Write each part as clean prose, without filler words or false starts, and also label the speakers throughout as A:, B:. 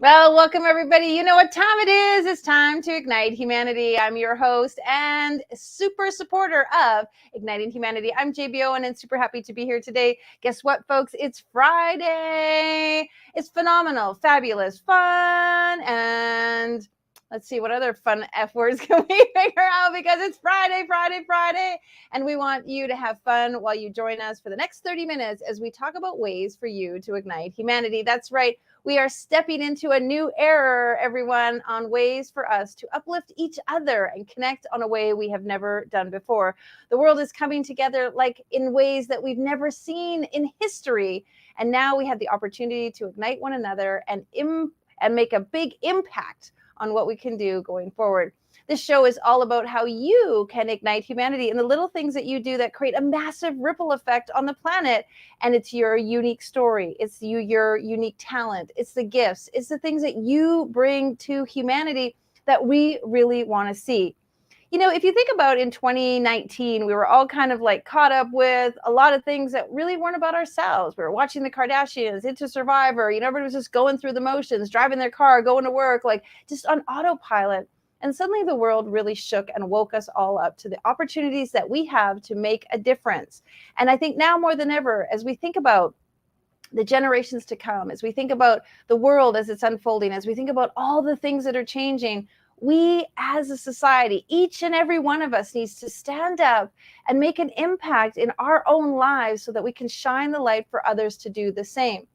A: Well, welcome everybody. You know what time it is. It's time to ignite humanity. I'm your host and super supporter of Igniting Humanity. I'm JBO and I'm super happy to be here today. Guess what, folks? It's Friday. It's phenomenal, fabulous, fun, and let's see what other fun F words can we figure out because it's Friday, and we want you to have fun while you join us for the next 30 minutes as we talk about ways for you to ignite humanity. That's right. We are stepping into a new era, everyone, on ways for us to uplift each other and connect on a way we have never done before. The world is coming together like in ways that we've never seen in history. And now we have the opportunity to ignite one another and make a big impact on what we can do going forward. This show is all about how you can ignite humanity and the little things that you do that create a massive ripple effect on the planet. And it's your unique story. It's your unique talent. It's the gifts. It's the things that you bring to humanity that we really want to see. You know, if you think about in 2019, we were all kind of like caught up with a lot of things that really weren't about ourselves. We were watching the Kardashians, Into Survivor, everybody was just going through the motions, driving their car, going to work, like just on autopilot. And suddenly the world really shook and woke us all up to the opportunities that we have to make a difference. And I think now more than ever, as we think about the generations to come, as we think about the world as it's unfolding, as we think about all the things that are changing, we as a society, each and every one of us needs to stand up and make an impact in our own lives so that we can shine the light for others to do the same.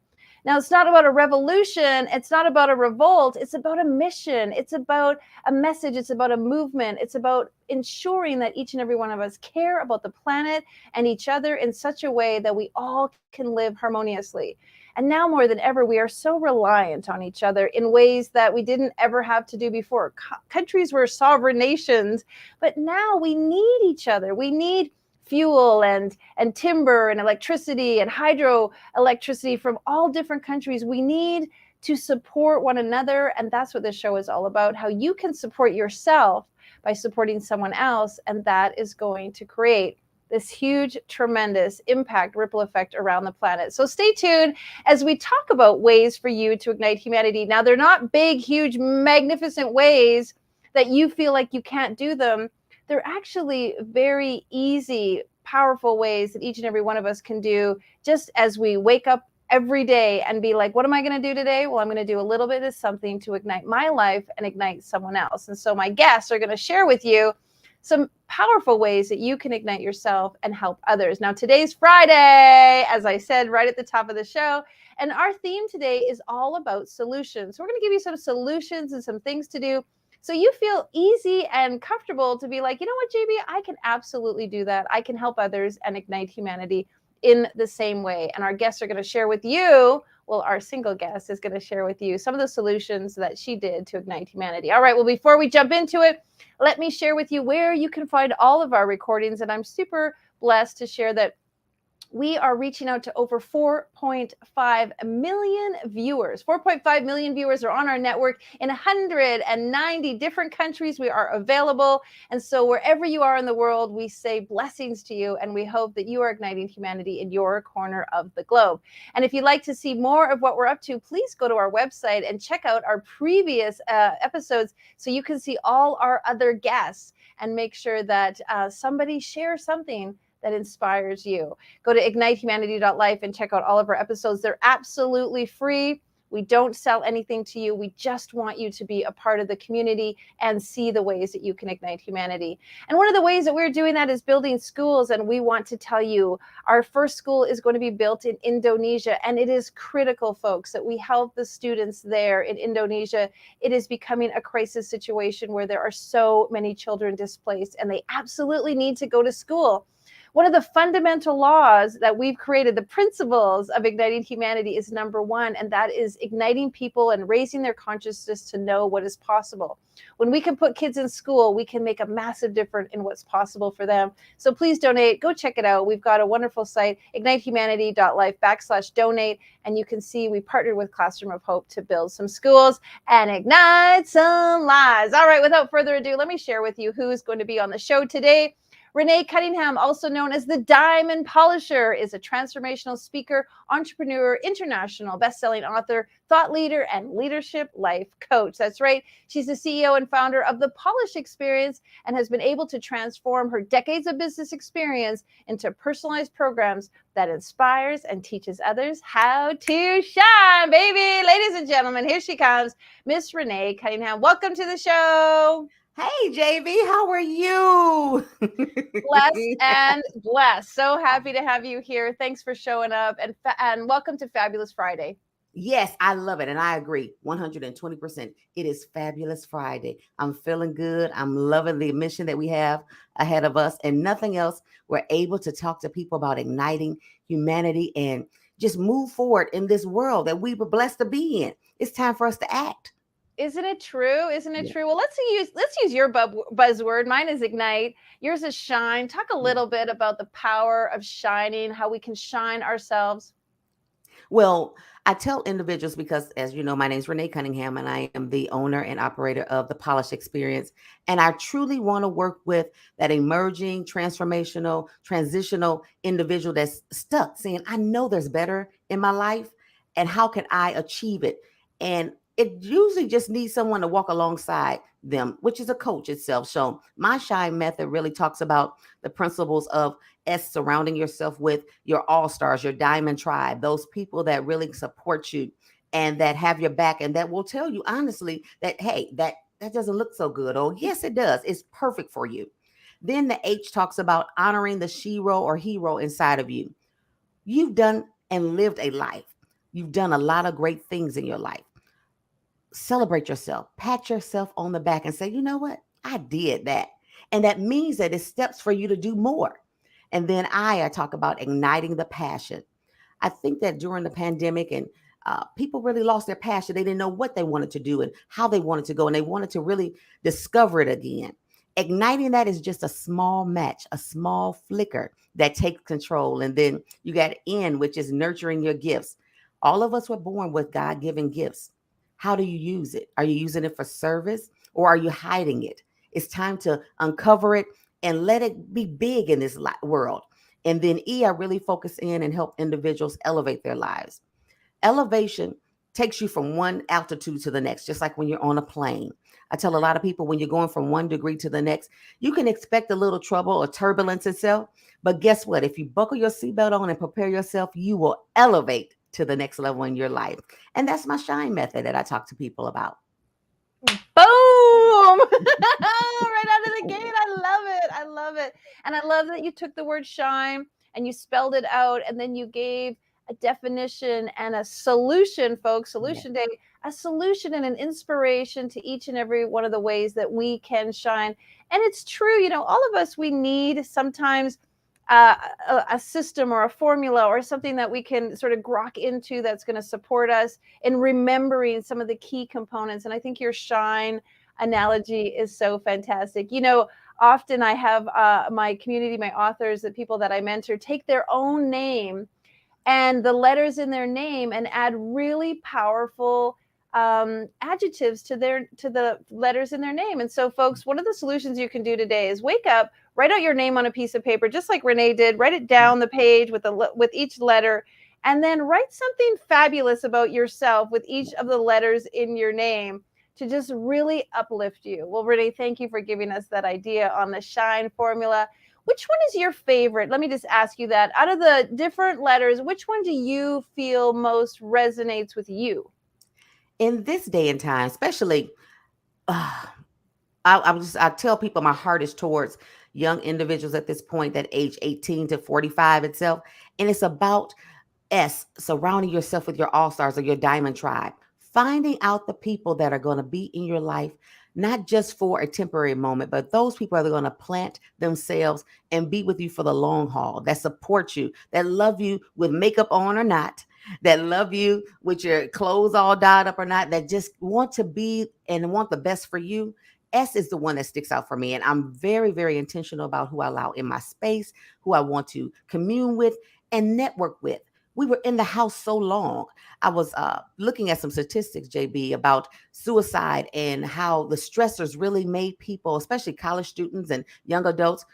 A: Now, it's not about a revolution. It's not about a revolt. It's about a mission. It's about a message. It's about a movement. It's about ensuring that each and every one of us care about the planet and each other in such a way that we all can live harmoniously. And now more than ever, we are so reliant on each other in ways that we didn't ever have to do before. Countries were sovereign nations, but now we need each other. We need fuel and timber and electricity and hydroelectricity from all different countries. We need to support one another. And that's what this show is all about, how you can support yourself by supporting someone else. And that is going to create this huge, tremendous impact, ripple effect around the planet. So stay tuned as we talk about ways for you to ignite humanity. Now, they're not big, huge, magnificent ways that you feel like you can't do them. They're actually very easy, powerful ways that each and every one of us can do just as we wake up every day and be like, what am I going to do today? Well, I'm going to do a little bit of something to ignite my life and ignite someone else. And so my guests are going to share with you some powerful ways that you can ignite yourself and help others. Now, today's Friday, as I said right at the top of the show, and our theme today is all about solutions. So we're going to give you some solutions and some things to do so you feel easy and comfortable to be like, you know what, JB, I can absolutely do that. I can help others and ignite humanity in the same way. And our guests are going to share with you, well, our single guest is going to share with you some of the solutions that she did to ignite humanity. All right, well, before we jump into it, let me share with you where you can find all of our recordings. And I'm super blessed to share that we are reaching out to over 4.5 million viewers. 4.5 million viewers are on our network in 190 different countries. We are available. And so wherever you are in the world, we say blessings to you. And we hope that you are igniting humanity in your corner of the globe. And if you'd like to see more of what we're up to, please go to our website and check out our previous episodes so you can see all our other guests and make sure that somebody shares something that inspires you. Go to ignitehumanity.life and check out all of our episodes. They're absolutely free. We don't sell anything to you. We just want you to be a part of the community and see the ways that you can ignite humanity. And one of the ways that we're doing that is building schools. And we want to tell you, our first school is going to be built in Indonesia. And it is critical, folks, that we help the students there in Indonesia. It is becoming a crisis situation where there are so many children displaced, and they absolutely need to go to school. One of the fundamental laws that we've created, the principles of igniting humanity, is number one, and that is igniting people and raising their consciousness to know what is possible. When we can put kids in school, we can make a massive difference in what's possible for them. So please donate. Go check it out. We've got a wonderful site, ignitehumanity.life/donate, and you can see we partnered with Classroom of Hope to build some schools and ignite some lives. All right, without further ado, let me share with you who's going to be on the show today. Renee Cunningham, also known as the Diamond Polisher, is a transformational speaker, entrepreneur, international best-selling author, thought leader, and leadership life coach. That's right. She's the CEO and founder of the Polish Experience and has been able to transform her decades of business experience into personalized programs that inspires and teaches others how to shine, baby. Ladies and gentlemen, here she comes, Miss Renee Cunningham. Welcome to the show.
B: Hey, JB, how are you?
A: Blessed and blessed. So happy to have you here. Thanks for showing up and welcome to Fabulous Friday.
B: Yes, I love it. And I agree 120%. It is Fabulous Friday. I'm feeling good. I'm loving the mission that we have ahead of us. And nothing else, we're able to talk to people about igniting humanity and just move forward in this world that we were blessed to be in. It's time for us to act.
A: Isn't it true? Isn't it
B: Yeah.
A: true? Well, let's use your buzzword. Mine is ignite. Yours is shine. Talk a
B: Yeah.
A: little bit about the power of shining, how we can shine ourselves.
B: Well, I tell individuals because, as you know, my name is Renee Cunningham, and I am the owner and operator of the Polish Experience. And I truly want to work with that emerging, transformational, transitional individual that's stuck, saying, I know there's better in my life, and how can I achieve it? And it usually just needs someone to walk alongside them, which is a coach itself. So, my Shine method really talks about the principles of surrounding yourself with your all stars, your diamond tribe, those people that really support you and that have your back and that will tell you honestly that, hey, that doesn't look so good. Oh, yes, it does. It's perfect for you. Then the H talks about honoring the shero or hero inside of you. You've done and lived a life. You've done a lot of great things in your life. Celebrate yourself, pat yourself on the back and say, you know what? I did that. And that means that it's steps for you to do more. And then I talk about igniting the passion. I think that during the pandemic and people really lost their passion. They didn't know what they wanted to do and how they wanted to go, and they wanted to really discover it again. Igniting that is just a small match, a small flicker that takes control. And then you got N, which is nurturing your gifts. All of us were born with God given gifts. How do you use it? Are you using it for service or are you hiding it? It's time to uncover it and let it be big in this world. And then E, I really focus in and help individuals elevate their lives. Elevation takes you from one altitude to the next, just like when you're on a plane. I tell a lot of people when you're going from one degree to the next, you can expect a little trouble or turbulence itself. But guess what? If you buckle your seatbelt on and prepare yourself, you will elevate to the next level in your life. And that's my shine method that I talk to people about.
A: Boom! Right out of the gate. I love it. I love it. And I love that you took the word shine and you spelled it out and then you gave a definition and a solution, folks,
B: Yeah.
A: solution day, a solution and an inspiration to each and every one of the ways that we can shine. And it's true, all of us, we need sometimes uh, a system or a formula or something that we can sort of grok into that's going to support us in remembering some of the key components. And I think your shine analogy is so fantastic. Often I have my community, my authors, the people that I mentor, take their own name and the letters in their name and add really powerful adjectives to the letters in their name. And so, folks, one of the solutions you can do today is wake up, write out your name on a piece of paper, just like Renee did. Write it down the page with each letter, and then write something fabulous about yourself with each of the letters in your name to just really uplift you. Well, Renee, thank you for giving us that idea on the shine formula. Which one is your favorite? Let me just ask you that. Out of the different letters, which one do you feel most resonates with you?
B: In this day and time, especially, uh, I tell people my heart is towards young individuals at this point that age 18 to 45 itself. And it's about surrounding yourself with your all stars or your diamond tribe, finding out the people that are going to be in your life, not just for a temporary moment, but those people that are going to plant themselves and be with you for the long haul, that support you, that love you with makeup on or not, that love you with your clothes all dyed up or not, that just want to be and want the best for you. S is the one that sticks out for me. And I'm very, very intentional about who I allow in my space, who I want to commune with and network with. We were in the house so long. I was looking at some statistics, JB, about suicide and how the stressors really made people, especially college students and young adults,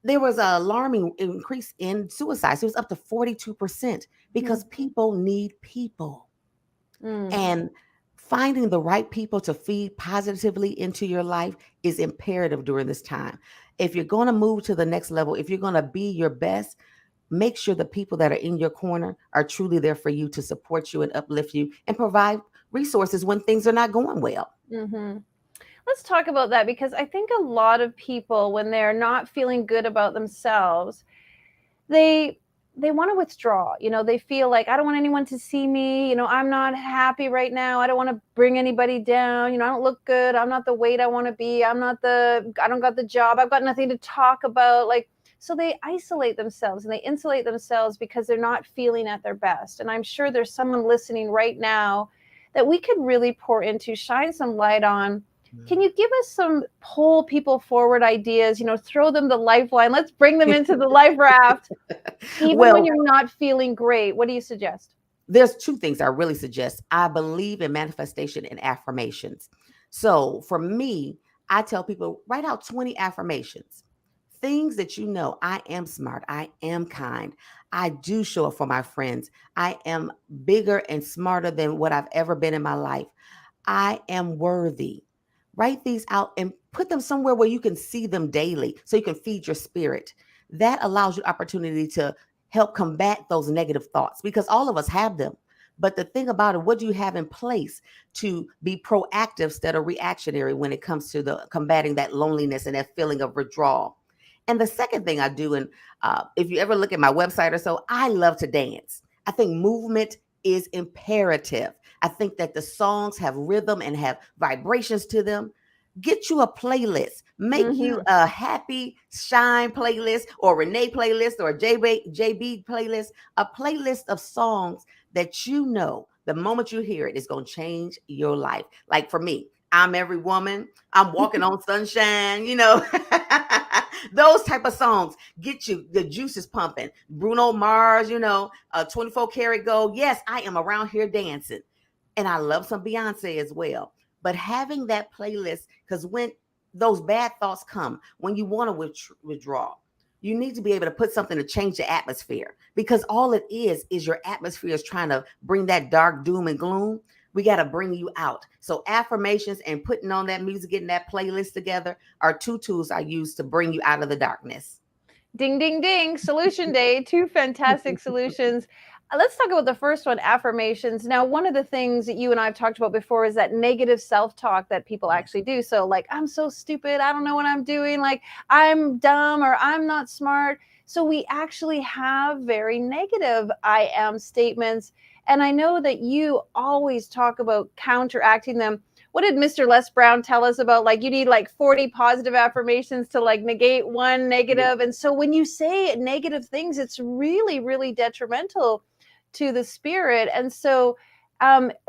B: there was an alarming increase in suicides. It was up to 42% because
A: Mhm.
B: people need people.
A: Mm.
B: And finding the right people to feed positively into your life is imperative during this time. If you're going to move to the next level, if you're going to be your best, make sure the people that are in your corner are truly there for you to support you and uplift you and provide resources when things are not going well.
A: Mhm. Let's talk about that because I think a lot of people, when they're not feeling good about themselves, they they want to withdraw. They feel like I don't want anyone to see me. I'm not happy right now. I don't want to bring anybody down. I don't look good. I'm not the weight I want to be. I don't got the job. I've got nothing to talk about. Like, so they isolate themselves and they insulate themselves because they're not feeling at their best. And I'm sure there's someone listening right now that we could really pour into, shine some light on. Can you give us some pull people forward ideas? Throw them the lifeline. Let's bring them into the life raft even when
B: Well,
A: you're not feeling great. What do you suggest?
B: there's two things I really suggest. I believe in manifestation and affirmations. So for me, I tell people write out 20 affirmations. Things that you know, I am smart, I am kind, I do show up for my friends, I am bigger and smarter than what I've ever been in my life. I am worthy. Write these out and put them somewhere where you can see them daily so you can feed your spirit. That allows you opportunity to help combat those negative thoughts because all of us have them. But the thing about it, what do you have in place to be proactive instead of reactionary when it comes to the combating that loneliness and that feeling of withdrawal? And the second thing I do, and if you ever look at my website or so, I love to dance. I think movement is imperative. I think that the songs have rhythm and have vibrations to them. Get you a playlist. Make you
A: Mhm.
B: a happy shine playlist or Renee playlist or JB playlist, a playlist of songs that you know the moment you hear it is going to change your life. Like for me, I'm every woman. I'm walking on sunshine, those type of songs get you the juices pumping. Bruno Mars, 24 karat gold. Yes, I am around here dancing. And I love some Beyonce as well. But having that playlist, because when those bad thoughts come, when you want to withdraw, you need to be able to put something to change the atmosphere because all it is your atmosphere is trying to bring that dark doom and gloom. We got to bring you out. So affirmations and putting on that music, getting that playlist together are two tools I use to bring you out of the darkness.
A: Ding, ding, ding. Solution day. Two fantastic solutions. Let's talk about the first one, affirmations. Now, one of the things that you and I have talked about before is that negative self talk that people
B: Yeah.
A: actually do. So, like, I'm so stupid. I don't know what I'm doing. Like, I'm dumb or I'm not smart. So, we actually have very negative I am statements. And I know that you always talk about counteracting them. What did Mr. Les Brown tell us about? Like, you need like 40 positive affirmations to like negate one
B: Yeah.
A: negative. And so when you say negative things, it's really, really detrimental to the spirit. And so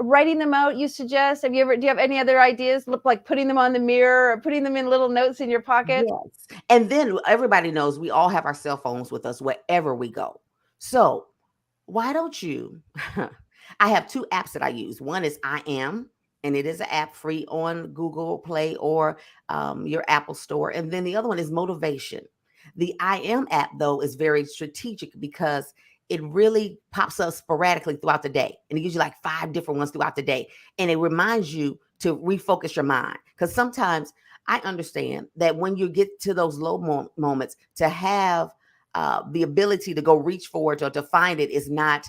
A: writing them out, you suggest, do you have any other ideas? Look, like putting them on the mirror or putting them in little notes in your pocket?
B: Yes. And then everybody knows we all have our cell phones with us wherever we go. So why don't you? I have two apps that I use. One is I Am, and it is an app free on Google Play or your Apple Store. And then the other one is Motivation. The I Am app, though, is very strategic because it really pops up sporadically throughout the day. And it gives you like five different ones throughout the day. And it reminds you to refocus your mind. Because sometimes I understand that when you get to those low moments, to have the ability to go reach for it or to find it is not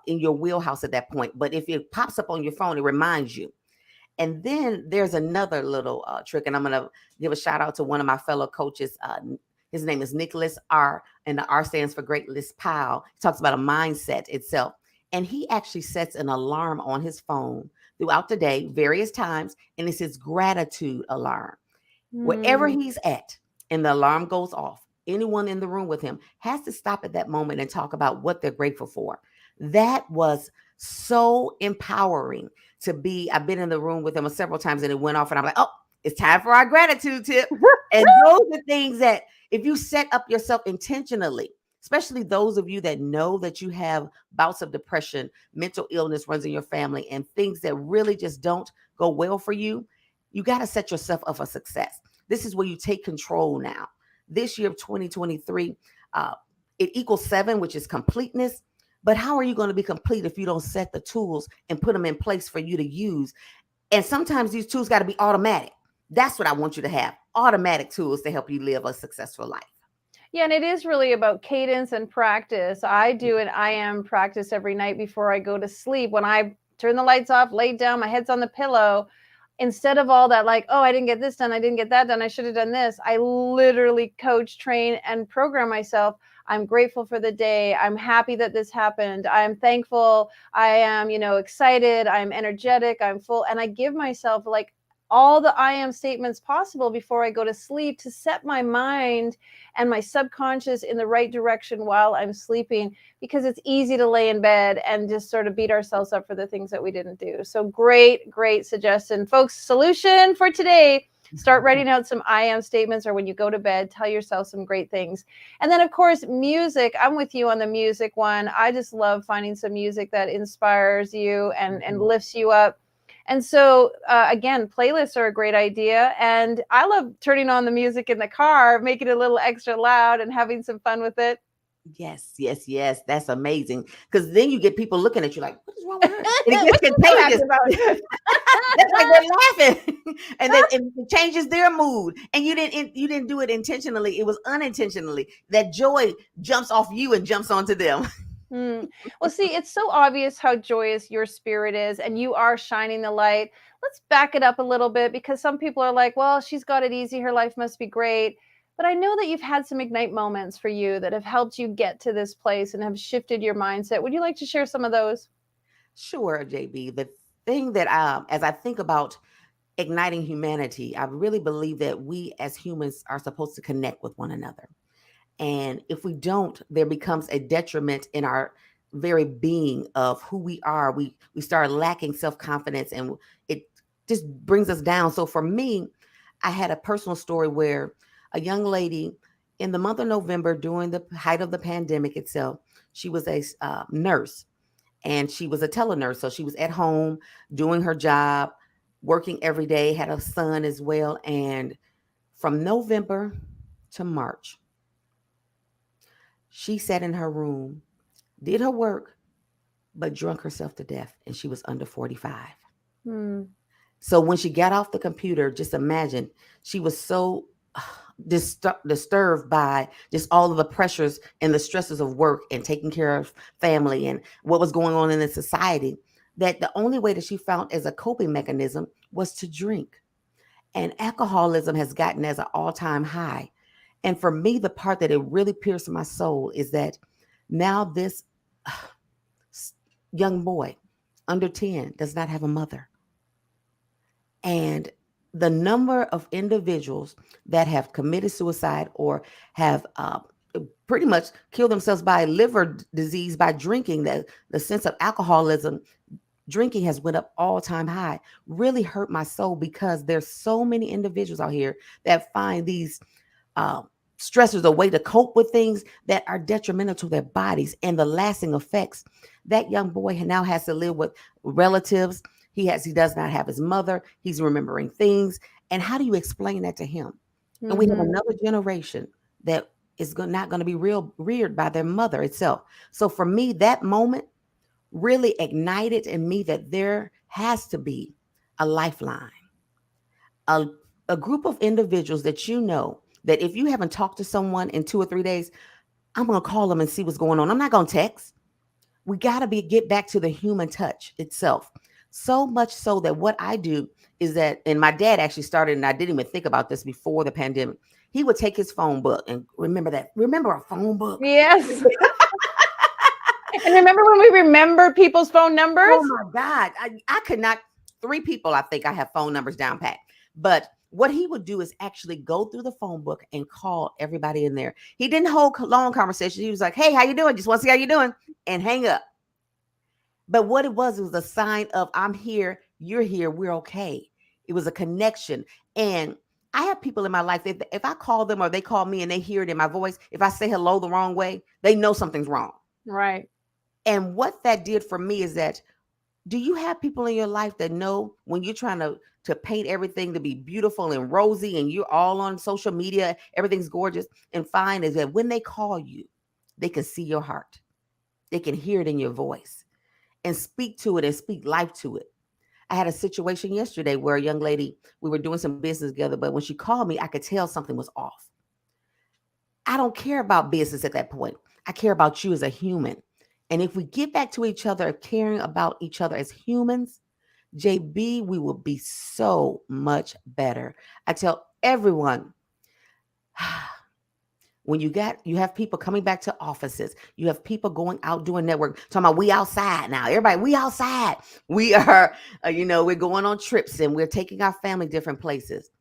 B: in your wheelhouse at that point. But if it pops up on your phone, it reminds you. And then there's another little trick, and I'm going to give a shout out to one of my fellow coaches. His name is Nicholas R, and the R stands for Great List Powell. He talks about a mindset itself. And he actually sets an alarm on his phone throughout the day, various times, and it's his gratitude alarm. Wherever
A: Mm.
B: he's at, and the alarm goes off, anyone in the room with him has to stop at that moment and talk about what they're grateful for. That was so empowering to be. I've been in the room with him several times and it went off, and I'm like, oh, it's time for our gratitude tip. And those are things that if you set up yourself intentionally, especially those of you that know that you have bouts of depression, mental illness runs in your family, and things that really just don't go well for you, you got to set yourself up for success. This is where you take control now. this year of 2023, uh, it equals 7, which is completeness. But how are you going to be complete if you don't set the tools and put them in place for you to use? And sometimes these tools got to be automatic. That's what I want you to have, automatic tools to help you live a successful life.
A: Yeah, and it is really about cadence and practice. I do an I am practice every night before I go to sleep. When I turn the lights off, lay down, my head's on the pillow, instead of all that, like, oh, I didn't get this done, I didn't get that done, I should have done this, I literally coach, train, and program myself. I'm grateful for the day. I'm happy that this happened. I'm thankful. I am, excited. I'm energetic. I'm full. And I give myself like all the I am statements possible before I go to sleep to set my mind and my subconscious in the right direction while I'm sleeping, because it's easy to lay in bed and just sort of beat ourselves up for the things that we didn't do. So great suggestion, folks. Solution for today: start writing out some I am statements, or when you go to bed, tell yourself some great things. And then, of course, music. I'm with you on the music one. I just love finding some music that inspires you and lifts you up. And so, again, playlists are a great idea. And I love turning on the music in the car, making it a little extra loud and having some fun with it.
B: Yes. That's amazing. Because then you get people looking at you like, what is wrong with her? And it gets
A: What's she so happy
B: contagious.
A: about?
B: That's like they're laughing. And then it changes their mood. And you didn't do it intentionally. It was unintentionally. That joy jumps off you and jumps onto them.
A: Well, see, it's so obvious how joyous your spirit is, and you are shining the light. Let's back it up a little bit, because some people are like, well, she's got it easy. Her life must be great. But I know that you've had some ignite moments for you that have helped you get to this place and have shifted your mindset. Would you like to share some of those?
B: Sure, JB. The thing that as I think about igniting humanity, I really believe that we as humans are supposed to connect with one another. And if we don't, there becomes a detriment in our very being of who we are. We start lacking self-confidence, and it just brings us down. So for me, I had a personal story where a young lady in the month of November, during the height of the pandemic itself, she was a nurse, and she was a telenurse. So she was at home doing her job, working every day, had a son as well. And from November to March, she sat in her room, did her work, but drunk herself to death, and she was under 45.
A: Hmm.
B: So when she got off the computer, just imagine, she was so disturbed by just all of the pressures and the stresses of work and taking care of family and what was going on in the society, that the only way that she found as a coping mechanism was to drink. And alcoholism has gotten as an all-time high. And for me, the part that it really pierced my soul is that now this young boy under 10 does not have a mother. And the number of individuals that have committed suicide or have pretty much killed themselves by liver disease by drinking, the sense of alcoholism, drinking has went up all-time high, really hurt my soul, because there's so many individuals out here that find these uh, stressors, a way to cope with things that are detrimental to their bodies and the lasting effects. That young boy now has to live with relatives. He does not have his mother. He's remembering things. And how do you explain that to him? And we have
A: Mm-hmm.
B: another generation that is not going to be reared by their mother itself. So for me, that moment really ignited in me that there has to be a lifeline, a, a group of individuals that that if you haven't talked to someone in 2 or 3 days, I'm going to call them and see what's going on. I'm not going to text. We got to get back to the human touch itself. So much so that what I do is that, and my dad actually started, and I didn't even think about this before the pandemic. He would take his phone book and remember a phone book.
A: Yes. And remember when we remember people's phone numbers?
B: Oh my God. I could not, 3 people, I think I have phone numbers down pat. But what he would do is actually go through the phone book and call everybody in there. He didn't hold long conversations. He was like, hey, how you doing? Just want to see how you doing, and hang up. But what it was a sign of, I'm here, you're here, we're okay. It was a connection. And I have people in my life that if I call them or they call me and they hear it in my voice, if I say hello the wrong way, they know something's wrong.
A: Right.
B: And what that did for me is that, do you have people in your life that know when you're trying to to paint everything to be beautiful and rosy, and you're all on social media, everything's gorgeous and fine, is that when they call you, they can see your heart. They can hear it in your voice and speak to it and speak life to it. I had a situation yesterday where a young lady, we were doing some business together, but when she called me, I could tell something was off. I don't care about business at that point. I care about you as a human. And if we get back to each other, caring about each other as humans, JB, we will be so much better. I tell everyone, when you have people coming back to offices, you have people going out doing network, talking about we outside now. Everybody, we outside. We are, we're going on trips and we're taking our family different places.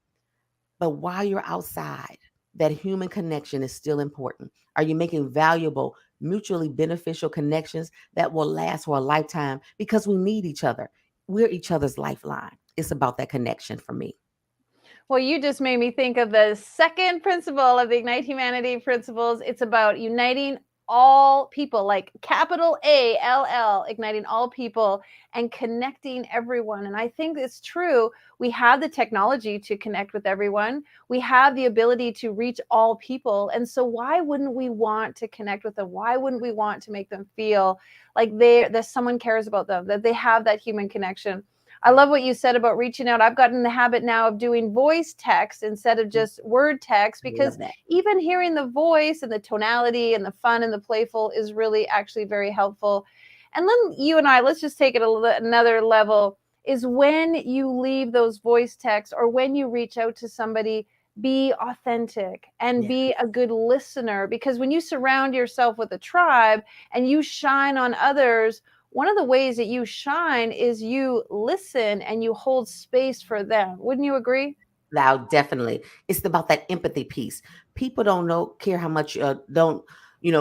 B: But while you're outside, that human connection is still important. Are you making valuable, mutually beneficial connections that will last for a lifetime? Because we need each other. We're each other's lifeline. It's about that connection for me.
A: Well, you just made me think of the second principle of the Ignite Humanity principles. It's about uniting all people, like capital ALL, igniting all people and connecting everyone. And I think it's true. We have the technology to connect with everyone, we have the ability to reach all people. And so, why wouldn't we want to connect with them? Why wouldn't we want to make them feel like that someone cares about them, that they have that human connection? I love what you said about reaching out. I've gotten in the habit now of doing voice text instead of just word text,
B: I love
A: because
B: that.
A: even hearing the voice and the tonality and the fun and the playful is really actually very helpful. And then you and I, let's just take it another level, is when you leave those voice texts or when you reach out to somebody, be authentic and
B: Yeah.
A: be a good listener, because when you surround yourself with a tribe and you shine on others, one of the ways that you shine is you listen and you hold space for them. Wouldn't you agree?
B: Now, definitely, it's about that empathy piece. People don't care how much don't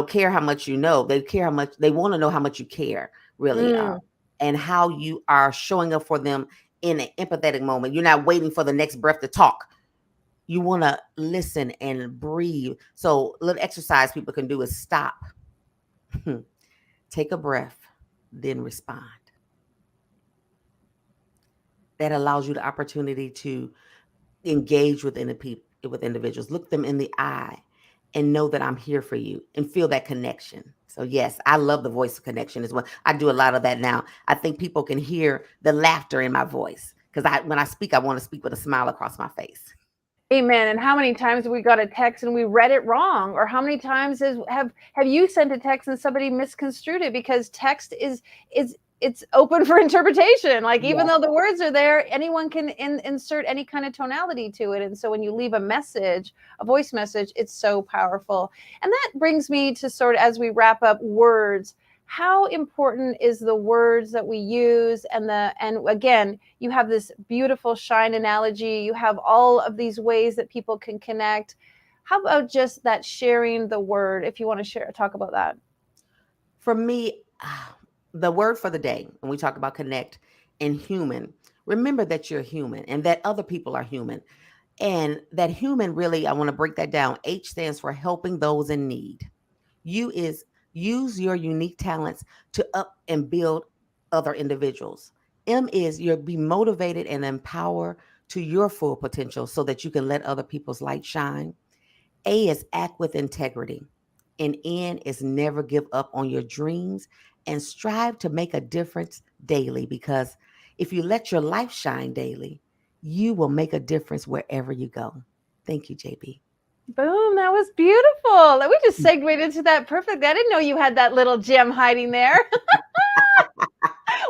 B: care how much you know. They care how much they want to know how much you care, really,
A: Mm.
B: and how you are showing up for them in an empathetic moment. You're not waiting for the next breath to talk. You want to listen and breathe. So, a little exercise people can do is stop, take a breath, then respond. That allows you the opportunity to engage with individuals, look them in the eye, and know that I'm here for you and feel that connection. So yes, I love the voice connection as well. I do a lot of that now. I think people can hear the laughter in my voice because when I speak, I want to speak with a smile across my face.
A: Amen. And how many times we got a text and we read it wrong? Or how many times have you sent a text and somebody misconstrued it? Because text is it's open for interpretation. Like, even
B: Yes.
A: though the words are there, anyone can insert any kind of tonality to it. And so when you leave a message, a voice message, it's so powerful. And that brings me to sort of, as we wrap up, words. How important is the words that we use, and again, you have this beautiful shine analogy, you have all of these ways that people can connect. How about just that sharing the word, if you want to share, talk about that?
B: For me, the word for the day, when we talk about connect and human, remember that you're human and that other people are human. And that human, really, I want to break that down. H stands for helping those in need. You is use your unique talents to up and build other individuals. M is you're be motivated and empower to your full potential so that you can let other people's light shine. A is act with integrity. And N is never give up on your dreams and strive to make a difference daily, because if you let your life shine daily, you will make a difference wherever you go. Thank you, JB.
A: Boom, that was beautiful. We just segued into that perfect. I didn't know you had that little gem hiding there.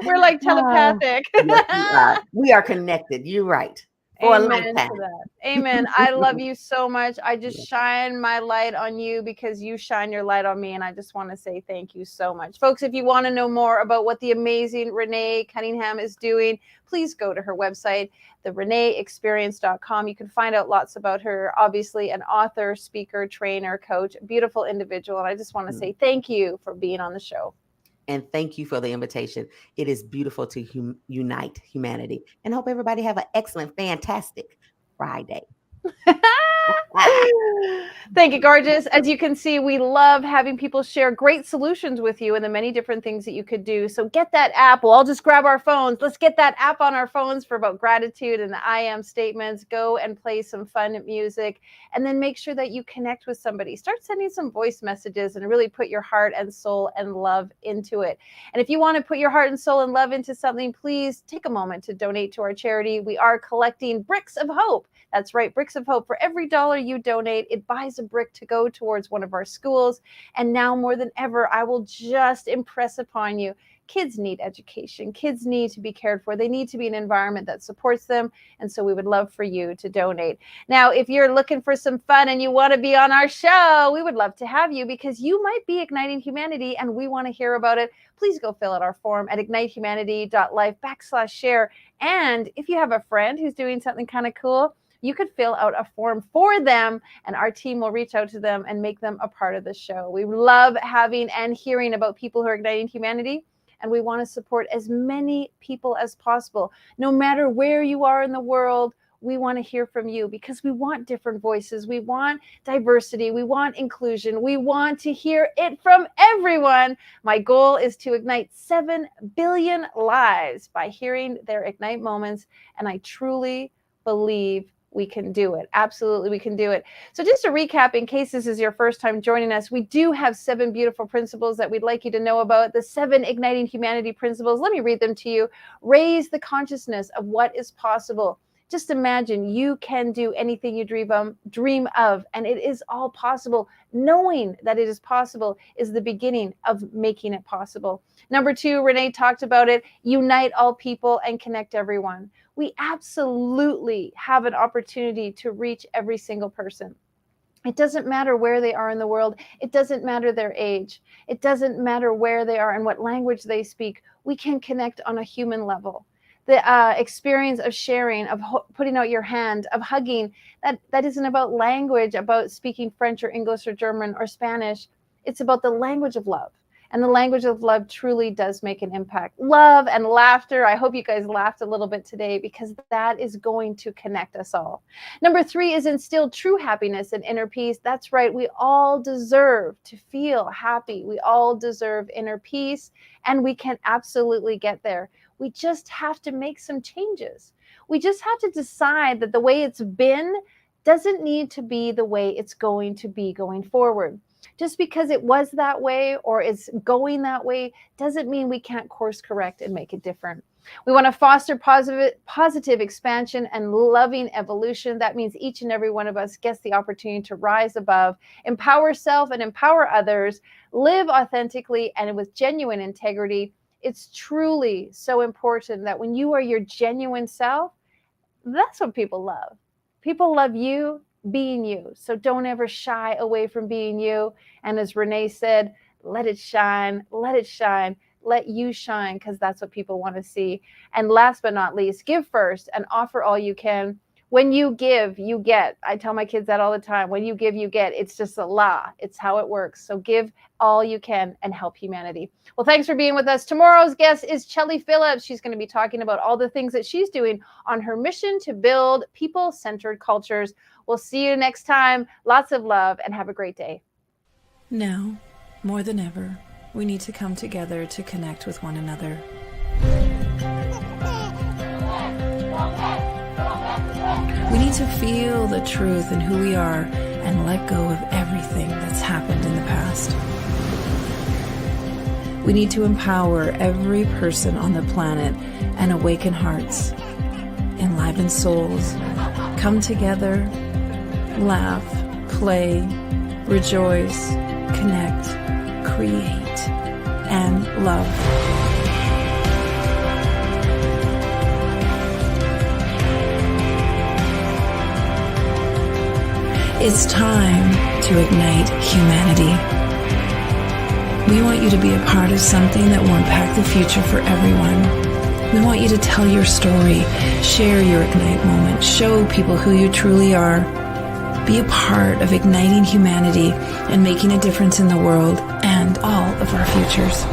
A: We're like
B: Ah,
A: telepathic.
B: yes, we are. We are connected. You're right. For a
A: Amen to
B: lifetime.
A: that. Amen. I love you so much. I just
B: Yeah.
A: shine my light on you because you shine your light on me. And I just want to say thank you so much. Folks, if you want to know more about what the amazing Renee Cunningham is doing, please go to her website, thereneeexperience.com. You can find out lots about her. Obviously, an author, speaker, trainer, coach, beautiful individual. And I just want to say thank you for being on the show.
B: And thank you for the invitation. It is beautiful to unite humanity. And hope everybody have an excellent, fantastic Friday.
A: Thank you, gorgeous. As you can see, we love having people share great solutions with you and the many different things that you could do. So get that app. We'll all just grab our phones. Let's get that app on our phones for about gratitude and the I am statements. Go and play some fun music, and then make sure that you connect with somebody. Start sending some voice messages and really put your heart and soul and love into it. And if you want to put your heart and soul and love into something, please take a moment to donate to our charity. We are collecting bricks of hope. That's right, bricks of hope. For every dollar you donate, it buys a brick to go towards one of our schools. And now more than ever, I will just impress upon you, kids need education. Kids need to be cared for. They need to be in an environment that supports them. And so we would love for you to donate. Now, if you're looking for some fun and you want to be on our show, we would love to have you, because you might be igniting humanity and we want to hear about it. Please go fill out our form at ignitehumanity.life/share. And if you have a friend who's doing something kind of cool, you could fill out a form for them, and our team will reach out to them and make them a part of the show. We love having and hearing about people who are igniting humanity, and we want to support as many people as possible. No matter where you are in the world, we want to hear from you, because we want different voices. We want diversity. We want inclusion. We want to hear it from everyone. My goal is to ignite 7 billion lives by hearing their Ignite moments, and I truly believe we can do it. Absolutely, we can do it. So just to recap, in case this is your first time joining us, we do have 7 beautiful principles that we'd like you to know about. The 7 igniting humanity principles. Let me read them to you. Raise the consciousness of what is possible. Just imagine you can do anything you dream of, and it is all possible. Knowing that it is possible is the beginning of making it possible. Number 2, Renee talked about it. Unite all people and connect everyone. We absolutely have an opportunity to reach every single person. It doesn't matter where they are in the world. It doesn't matter their age. It doesn't matter where they are and what language they speak. We can connect on a human level. The experience of sharing, of putting out your hand, of hugging, that isn't about language, about speaking French or English or German or Spanish. It's about the language of love. And the language of love truly does make an impact. Love and laughter. I hope you guys laughed a little bit today, because that is going to connect us all. Number 3 is instill true happiness and inner peace. That's right. We all deserve to feel happy. We all deserve inner peace, and we can absolutely get there. We just have to make some changes. We just have to decide that the way it's been doesn't need to be the way it's going to be going forward. Just because it was that way or it's going that way doesn't mean we can't course correct and make it different. We want to foster positive expansion and loving evolution. That means each and every one of us gets the opportunity to rise above, empower self and empower others, live authentically and with genuine integrity. It's truly so important that when you are your genuine self, that's what people love. People love you being you. So don't ever shy away from being you. And as Renee said, let it shine, let you shine, because that's what people want to see. And last but not least, give first and offer all you can. When you give, you get. I tell my kids that all the time. When you give, you get. It's just a law. It's how it works. So give all you can and help humanity. Well, thanks for being with us. Tomorrow's guest is Chelly Phillips. She's going to be talking about all the things that she's doing on her mission to build people-centered cultures. We'll see you next time. Lots of love and have a great day.
C: Now, more than ever, we need to come together to connect with one another. We need to feel the truth in who we are and let go of everything that's happened in the past. We need to empower every person on the planet and awaken hearts, enliven souls, come together, laugh, play, rejoice, connect, create, and love. It's time to ignite humanity. We want you to be a part of something that will impact the future for everyone. We want you to tell your story, share your Ignite moment, show people who you truly are. Be a part of igniting humanity and making a difference in the world and all of our futures.